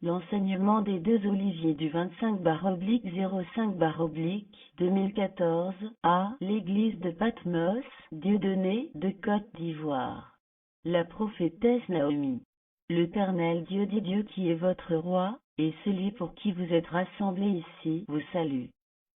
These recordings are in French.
L'enseignement des deux Oliviers du 25/05/2014 à l'Église de Patmos, Dieudonné de Côte d'Ivoire. La prophétesse Naomi. L'Éternel Dieu dit Dieu qui est votre roi, et celui pour qui vous êtes rassemblés ici, vous salue.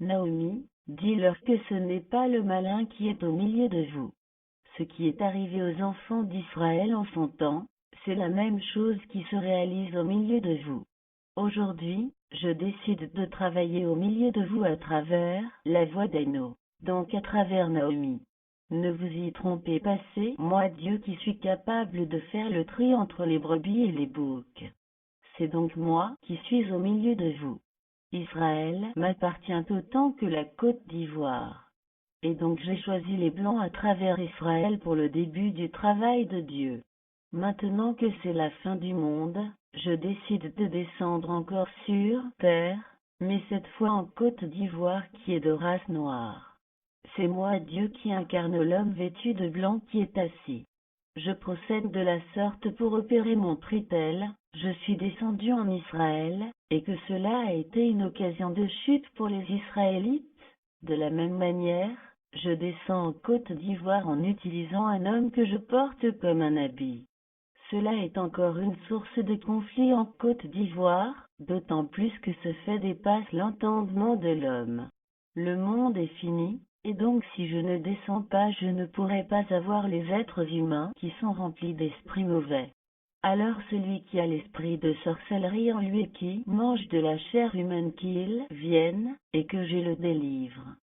Naomi, dis-leur que ce n'est pas le malin qui est au milieu de vous. Ce qui est arrivé aux enfants d'Israël en son temps, c'est la même chose qui se réalise au milieu de vous. Aujourd'hui, je décide de travailler au milieu de vous à travers la voix d'Eno, donc à travers Naomi. Ne vous y trompez pas, c'est moi Dieu qui suis capable de faire le tri entre les brebis et les boucs. C'est donc moi qui suis au milieu de vous. Israël m'appartient autant que la Côte d'Ivoire. Et donc j'ai choisi les Blancs à travers Israël pour le début du travail de Dieu. Maintenant que c'est la fin du monde, je décide de descendre encore sur terre, mais cette fois en Côte d'Ivoire qui est de race noire. C'est moi Dieu qui incarne l'homme vêtu de blanc qui est assis. Je procède de la sorte pour opérer mon tri tel, je suis descendu en Israël, et que cela a été une occasion de chute pour les Israélites. De la même manière, je descends en Côte d'Ivoire en utilisant un homme que je porte comme un habit. Cela est encore une source de conflit en Côte d'Ivoire, d'autant plus que ce fait dépasse l'entendement de l'homme. Le monde est fini, et donc si je ne descends pas je ne pourrai pas avoir les êtres humains qui sont remplis d'esprits mauvais. Alors celui qui a l'esprit de sorcellerie en lui et qui mange de la chair humaine qu'il vienne, et que je le délivre.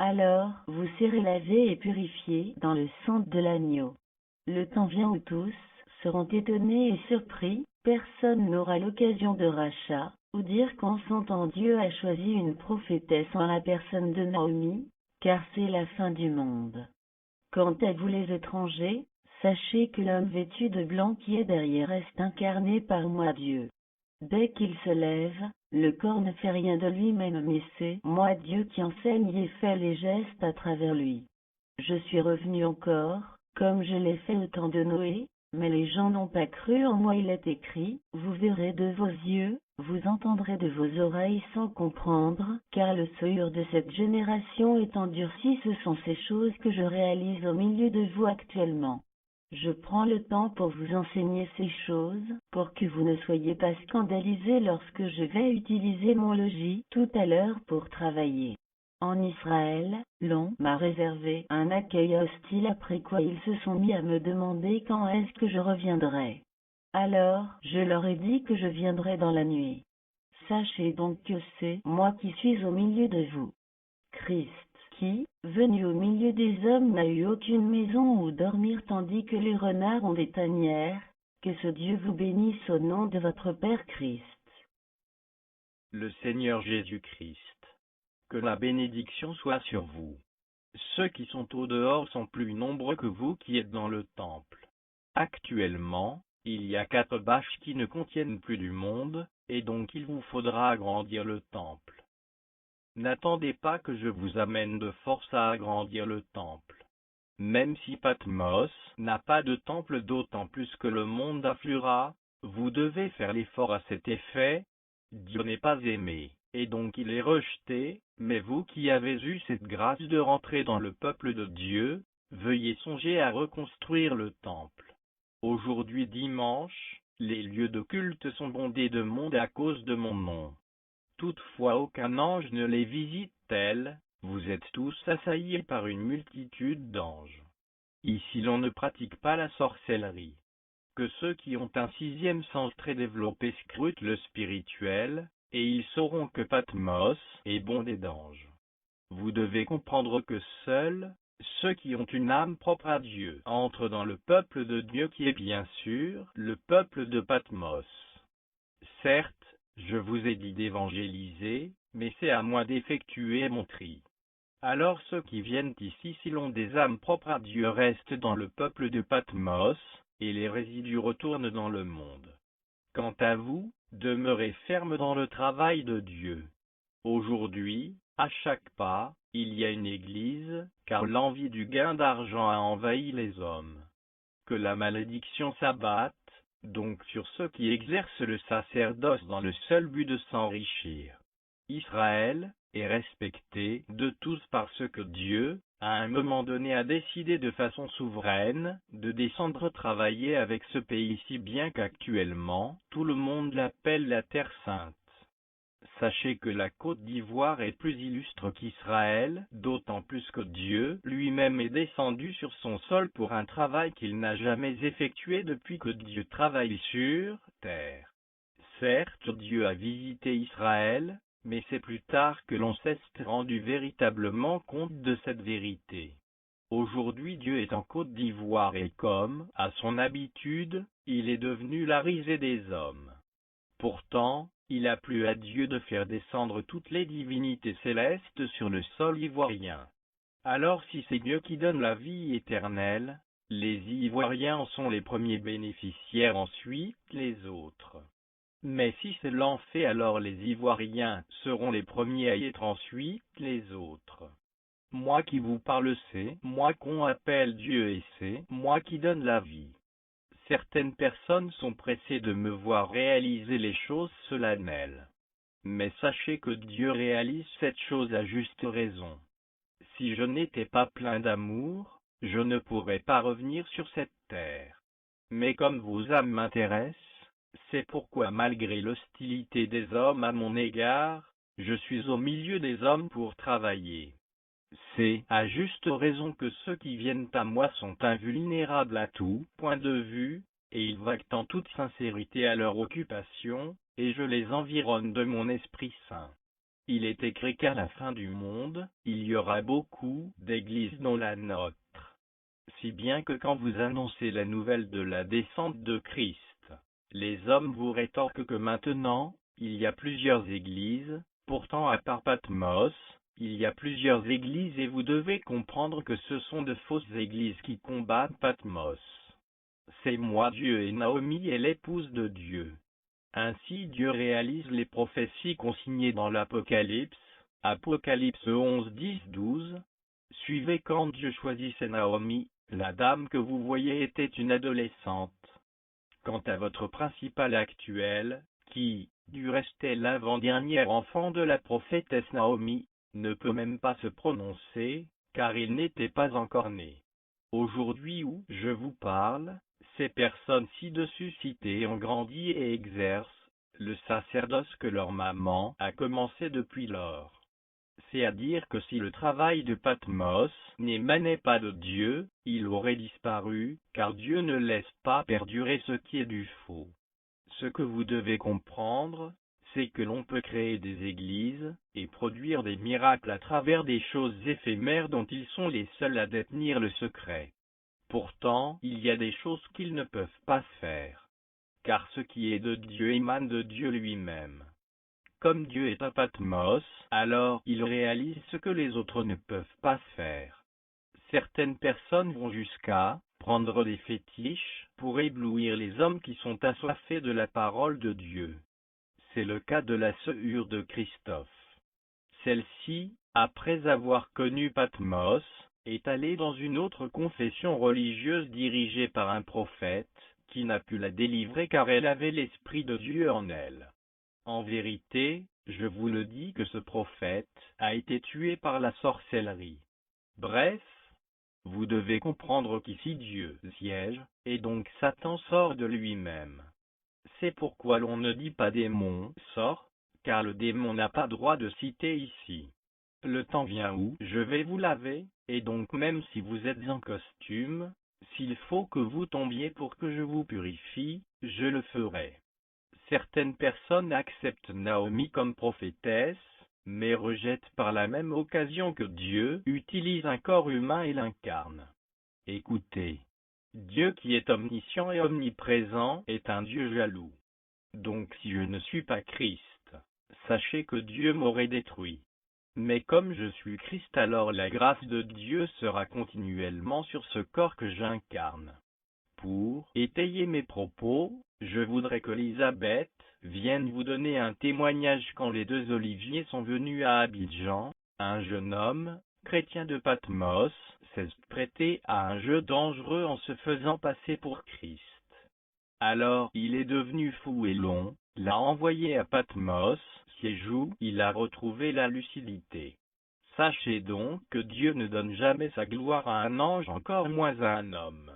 Alors vous serez lavés et purifiés dans le sang de l'agneau. Le temps vient où tous seront étonnés et surpris, personne n'aura l'occasion de rachat, ou dire qu'en son temps Dieu a choisi une prophétesse en la personne de Naomi, car c'est la fin du monde. Quant à vous les étrangers, sachez que l'homme vêtu de blanc qui est derrière est incarné par moi Dieu. Dès qu'il se lève, le corps ne fait rien de lui-même mais c'est moi Dieu qui enseigne et fait les gestes à travers lui. Je suis revenu encore, comme je l'ai fait au temps de Noé, mais les gens n'ont pas cru en moi. Il est écrit, vous verrez de vos yeux, vous entendrez de vos oreilles sans comprendre, car le seuil de cette génération est endurci. Ce sont ces choses que je réalise au milieu de vous actuellement. Je prends le temps pour vous enseigner ces choses, pour que vous ne soyez pas scandalisés lorsque je vais utiliser mon logis tout à l'heure pour travailler. En Israël, l'on m'a réservé un accueil hostile après quoi ils se sont mis à me demander quand est-ce que je reviendrai. Alors, je leur ai dit que je viendrai dans la nuit. Sachez donc que c'est moi qui suis au milieu de vous. Christ, qui, venu au milieu des hommes, n'a eu aucune maison où dormir tandis que les renards ont des tanières, que ce Dieu vous bénisse au nom de votre Père Christ. Le Seigneur Jésus-Christ. Que la bénédiction soit sur vous. Ceux qui sont au dehors sont plus nombreux que vous qui êtes dans le temple. Actuellement, il y a 4 bâches qui ne contiennent plus du monde, et donc il vous faudra agrandir le temple. N'attendez pas que je vous amène de force à agrandir le temple. Même si Patmos n'a pas de temple, d'autant plus que le monde affluera, vous devez faire l'effort à cet effet. Dieu n'est pas aimé, et donc il est rejeté, mais vous qui avez eu cette grâce de rentrer dans le peuple de Dieu, veuillez songer à reconstruire le temple. Aujourd'hui dimanche, les lieux de culte sont bondés de monde à cause de mon nom. Toutefois aucun ange ne les visite-t-il, vous êtes tous assaillis par une multitude d'anges. Ici l'on ne pratique pas la sorcellerie. Que ceux qui ont un 6e sens très développé scrutent le spirituel, et ils sauront que Patmos est bondé d'anges. Vous devez comprendre que seuls ceux qui ont une âme propre à Dieu entrent dans le peuple de Dieu qui est bien sûr le peuple de Patmos. Certes, je vous ai dit d'évangéliser, mais c'est à moi d'effectuer mon tri. Alors ceux qui viennent ici s'ils ont des âmes propres à Dieu restent dans le peuple de Patmos, et les résidus retournent dans le monde. Quant à vous, demeurez fermes dans le travail de Dieu. Aujourd'hui, à chaque pas, il y a une église, car l'envie du gain d'argent a envahi les hommes. Que la malédiction s'abatte, donc sur ceux qui exercent le sacerdoce dans le seul but de s'enrichir. Israël est respecté de tous parce que Dieu, à un moment donné, a décidé de façon souveraine de descendre travailler avec ce pays, si bien qu'actuellement, tout le monde l'appelle la Terre Sainte. Sachez que la Côte d'Ivoire est plus illustre qu'Israël, d'autant plus que Dieu lui-même est descendu sur son sol pour un travail qu'il n'a jamais effectué depuis que Dieu travaille sur terre. Certes, Dieu a visité Israël, mais c'est plus tard que l'on s'est rendu véritablement compte de cette vérité. Aujourd'hui, Dieu est en Côte d'Ivoire et comme, à son habitude, il est devenu la risée des hommes. Pourtant, il a plu à Dieu de faire descendre toutes les divinités célestes sur le sol ivoirien. Alors si c'est Dieu qui donne la vie éternelle, les Ivoiriens en sont les premiers bénéficiaires, ensuite les autres. Mais si c'est l'enfer, alors les Ivoiriens seront les premiers à y être, ensuite les autres. Moi qui vous parle, c'est moi qu'on appelle Dieu et c'est moi qui donne la vie. Certaines personnes sont pressées de me voir réaliser les choses solennelles. Mais sachez que Dieu réalise cette chose à juste raison. Si je n'étais pas plein d'amour, je ne pourrais pas revenir sur cette terre. Mais comme vos âmes m'intéressent, c'est pourquoi malgré l'hostilité des hommes à mon égard, je suis au milieu des hommes pour travailler. C'est à juste raison que ceux qui viennent à moi sont invulnérables à tout point de vue, et ils vaquent en toute sincérité à leur occupation, et je les environne de mon Esprit Saint. Il est écrit qu'à la fin du monde, il y aura beaucoup d'églises dont la nôtre. Si bien que quand vous annoncez la nouvelle de la descente de Christ, les hommes vous rétorquent que maintenant, il y a plusieurs églises, pourtant à part Patmos, il y a plusieurs églises et vous devez comprendre que ce sont de fausses églises qui combattent Patmos. C'est moi Dieu et Naomi est l'épouse de Dieu. Ainsi Dieu réalise les prophéties consignées dans l'Apocalypse, Apocalypse 11, 10, 12. Suivez quand Dieu choisissait Naomi, la dame que vous voyez était une adolescente. Quant à votre principale actuelle, qui, du reste est l'avant-dernier enfant de la prophétesse Naomi, ne peut même pas se prononcer, car il n'était pas encore né. Aujourd'hui où je vous parle, ces personnes ci-dessus citées ont grandi et exercent le sacerdoce que leur maman a commencé depuis lors. C'est à dire que si le travail de Patmos n'émanait pas de Dieu, il aurait disparu, car Dieu ne laisse pas perdurer ce qui est du faux. Ce que vous devez comprendre, c'est que l'on peut créer des églises, et produire des miracles à travers des choses éphémères dont ils sont les seuls à détenir le secret. Pourtant, il y a des choses qu'ils ne peuvent pas faire. Car ce qui est de Dieu émane de Dieu lui-même. Comme Dieu est à Patmos, alors il réalise ce que les autres ne peuvent pas faire. Certaines personnes vont jusqu'à prendre des fétiches pour éblouir les hommes qui sont assoiffés de la parole de Dieu. C'est le cas de la sœur de Christophe. Celle-ci, après avoir connu Patmos, est allée dans une autre confession religieuse dirigée par un prophète, qui n'a pu la délivrer car elle avait l'Esprit de Dieu en elle. En vérité, je vous le dis que ce prophète a été tué par la sorcellerie. Bref, vous devez comprendre qu'ici Dieu siège, et donc Satan sort de lui-même. C'est pourquoi l'on ne dit pas démon sort, car le démon n'a pas droit de citer ici. Le temps vient où je vais vous laver, et donc même si vous êtes en costume, s'il faut que vous tombiez pour que je vous purifie, je le ferai. Certaines personnes acceptent Naomi comme prophétesse, mais rejettent par la même occasion que Dieu utilise un corps humain et l'incarne. Écoutez, Dieu qui est omniscient et omniprésent est un Dieu jaloux. Donc si je ne suis pas Christ, sachez que Dieu m'aurait détruit. Mais comme je suis Christ, alors la grâce de Dieu sera continuellement sur ce corps que j'incarne. Pour étayer mes propos, je voudrais qu'Elisabeth vienne vous donner un témoignage quand les deux Oliviers sont venus à Abidjan. Un jeune homme, chrétien de Patmos, s'est prêté à un jeu dangereux en se faisant passer pour Christ. Alors il est devenu fou et l'on l'a envoyé à Patmos, siège où il a retrouvé la lucidité. Sachez donc que Dieu ne donne jamais sa gloire à un ange, encore moins à un homme.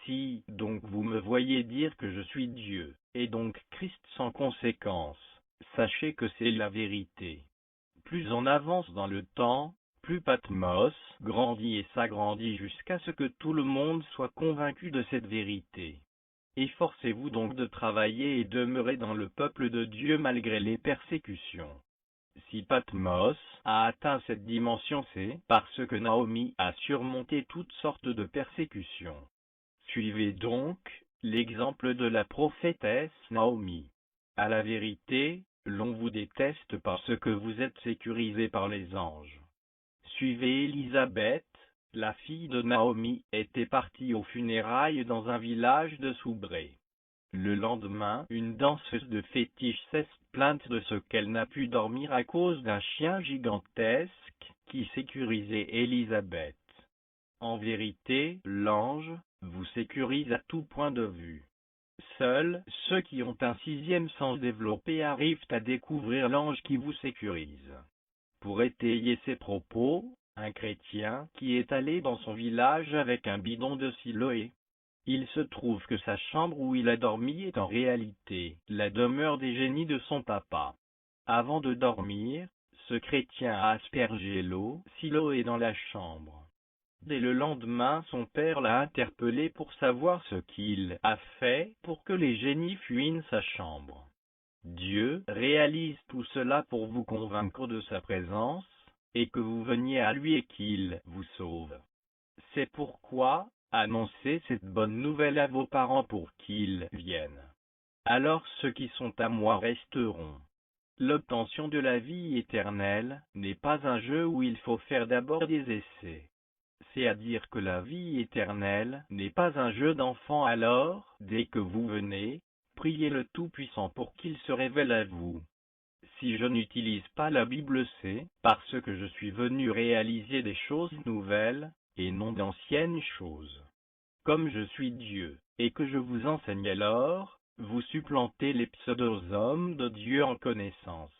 Si donc vous me voyez dire que je suis Dieu, et donc Christ sans conséquence, sachez que c'est la vérité. Plus on avance dans le temps, plus Patmos grandit et s'agrandit jusqu'à ce que tout le monde soit convaincu de cette vérité. Efforcez-vous donc de travailler et demeurer dans le peuple de Dieu malgré les persécutions. Si Patmos a atteint cette dimension, c'est parce que Naomi a surmonté toutes sortes de persécutions. Suivez donc l'exemple de la prophétesse Naomi. À la vérité, l'on vous déteste parce que vous êtes sécurisés par les anges. Suivez Élisabeth, la fille de Naomi, était partie aux funérailles dans un village de Soubré. Le lendemain, une danseuse de fétiche s'est plainte de ce qu'elle n'a pu dormir à cause d'un chien gigantesque qui sécurisait Élisabeth. En vérité, l'ange vous sécurise à tout point de vue. Seuls ceux qui ont un sixième sens développé arrivent à découvrir l'ange qui vous sécurise. Pour étayer ses propos, un chrétien qui est allé dans son village avec un bidon de Siloé. Il se trouve que sa chambre où il a dormi est en réalité la demeure des génies de son papa. Avant de dormir, ce chrétien a aspergé l'eau Siloé dans la chambre. Dès le lendemain, son père l'a interpellé pour savoir ce qu'il a fait pour que les génies fuient sa chambre. Dieu réalise tout cela pour vous convaincre de sa présence, et que vous veniez à lui et qu'il vous sauve. C'est pourquoi, annoncez cette bonne nouvelle à vos parents pour qu'ils viennent. Alors ceux qui sont à moi resteront. L'obtention de la vie éternelle n'est pas un jeu où il faut faire d'abord des essais. C'est-à-dire que la vie éternelle n'est pas un jeu d'enfant. Alors, dès que vous venez, priez le Tout-Puissant pour qu'il se révèle à vous. Si je n'utilise pas la Bible, c'est parce que je suis venu réaliser des choses nouvelles, et non d'anciennes choses. Comme je suis Dieu, et que je vous enseigne alors, vous supplantez les pseudo-hommes de Dieu en connaissance.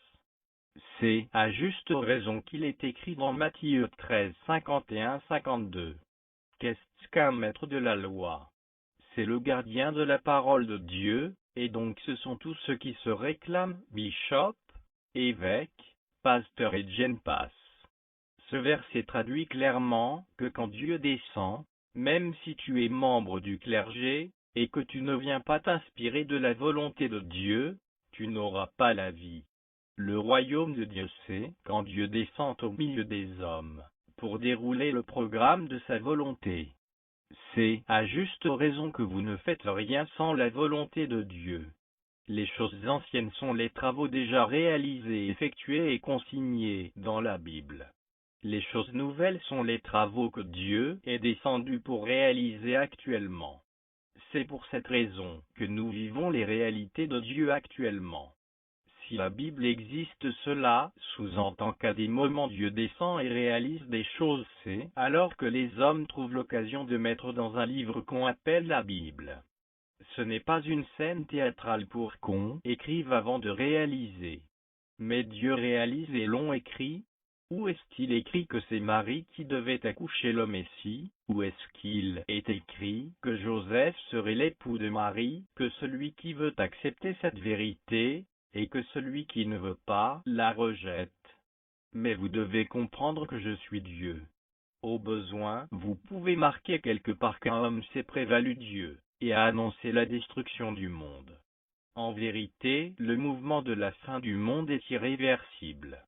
C'est à juste raison qu'il est écrit dans Matthieu 13, 51-52. Qu'est-ce qu'un maître de la loi? C'est le gardien de la parole de Dieu, et donc ce sont tous ceux qui se réclament bishop, évêque, pasteur et djenpas. Ce verset traduit clairement que quand Dieu descend, même si tu es membre du clergé, et que tu ne viens pas t'inspirer de la volonté de Dieu, tu n'auras pas la vie. Le royaume de Dieu, c'est quand Dieu descend au milieu des hommes, pour dérouler le programme de sa volonté. C'est à juste raison que vous ne faites rien sans la volonté de Dieu. Les choses anciennes sont les travaux déjà réalisés, effectués et consignés dans la Bible. Les choses nouvelles sont les travaux que Dieu est descendu pour réaliser actuellement. C'est pour cette raison que nous vivons les réalités de Dieu actuellement. Si la Bible existe, cela sous-entend qu'à des moments Dieu descend et réalise des choses. C'est alors que les hommes trouvent l'occasion de mettre dans un livre qu'on appelle la Bible. Ce n'est pas une scène théâtrale pour qu'on écrive avant de réaliser. Mais Dieu réalise et l'on écrit. Où est-il écrit que c'est Marie qui devait accoucher le Messie? Où est-ce qu'il est écrit que Joseph serait l'époux de Marie, que celui qui veut accepter cette vérité, et que celui qui ne veut pas la rejette? Mais vous devez comprendre que je suis Dieu. Au besoin, vous pouvez marquer quelque part qu'un homme s'est prévalu Dieu, et a annoncé la destruction du monde. En vérité, le mouvement de la fin du monde est irréversible.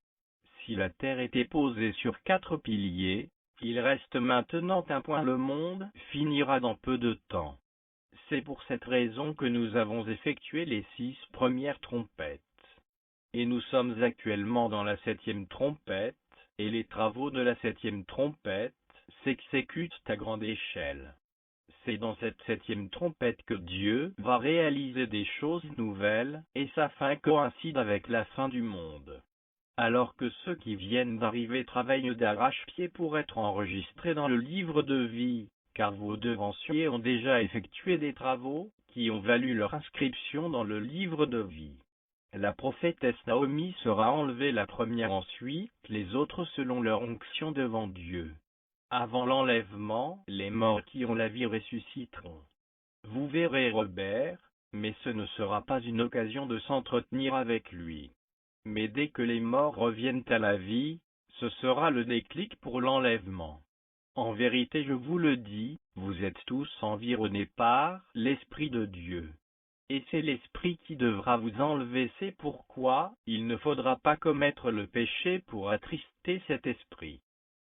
Si la terre était posée sur 4 piliers, il reste maintenant un point. Le monde finira dans peu de temps. C'est pour cette raison que nous avons effectué les 6 premières trompettes. Et nous sommes actuellement dans la 7e trompette, et les travaux de la 7e trompette s'exécutent à grande échelle. C'est dans cette 7e trompette que Dieu va réaliser des choses nouvelles, et sa fin coïncide avec la fin du monde. Alors que ceux qui viennent d'arriver travaillent d'arrache-pied pour être enregistrés dans le livre de vie, car vos devanciers ont déjà effectué des travaux qui ont valu leur inscription dans le livre de vie. La prophétesse Naomi sera enlevée la première, ensuite les autres selon leur onction devant Dieu. Avant l'enlèvement, les morts qui ont la vie ressusciteront. Vous verrez Robert, mais ce ne sera pas une occasion de s'entretenir avec lui. Mais dès que les morts reviennent à la vie, ce sera le déclic pour l'enlèvement. En vérité, je vous le dis, vous êtes tous environnés par l'Esprit de Dieu. Et c'est l'Esprit qui devra vous enlever. C'est pourquoi il ne faudra pas commettre le péché pour attrister cet Esprit.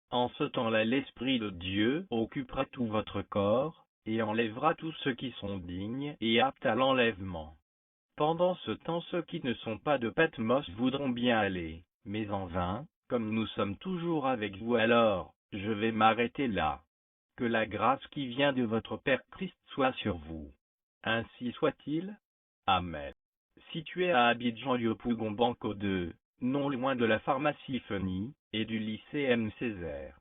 En ce temps-là, l'Esprit de Dieu occupera tout votre corps, et enlèvera tous ceux qui sont dignes et aptes à l'enlèvement. Pendant ce temps, ceux qui ne sont pas de Patmos voudront bien aller, mais en vain. Comme nous sommes toujours avec vous, alors, je vais m'arrêter là. Que la grâce qui vient de votre Père Christ soit sur vous. Ainsi soit-il. Amen. Situé à Abidjan, Yopougon Banco 2, non loin de la pharmacie Feni, et du lycée M. Césaire.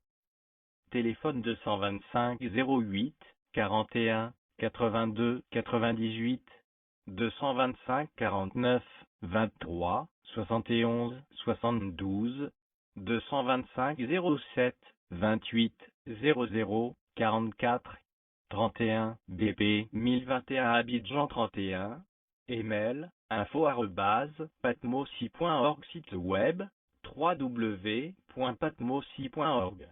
Téléphone 225 08 41 82 98, 225 49 23 71 72, 225 07 28 00 44, 31 BP 1021 Abidjan 31. Email info@patmosi.org. Site web www.patmosi.org.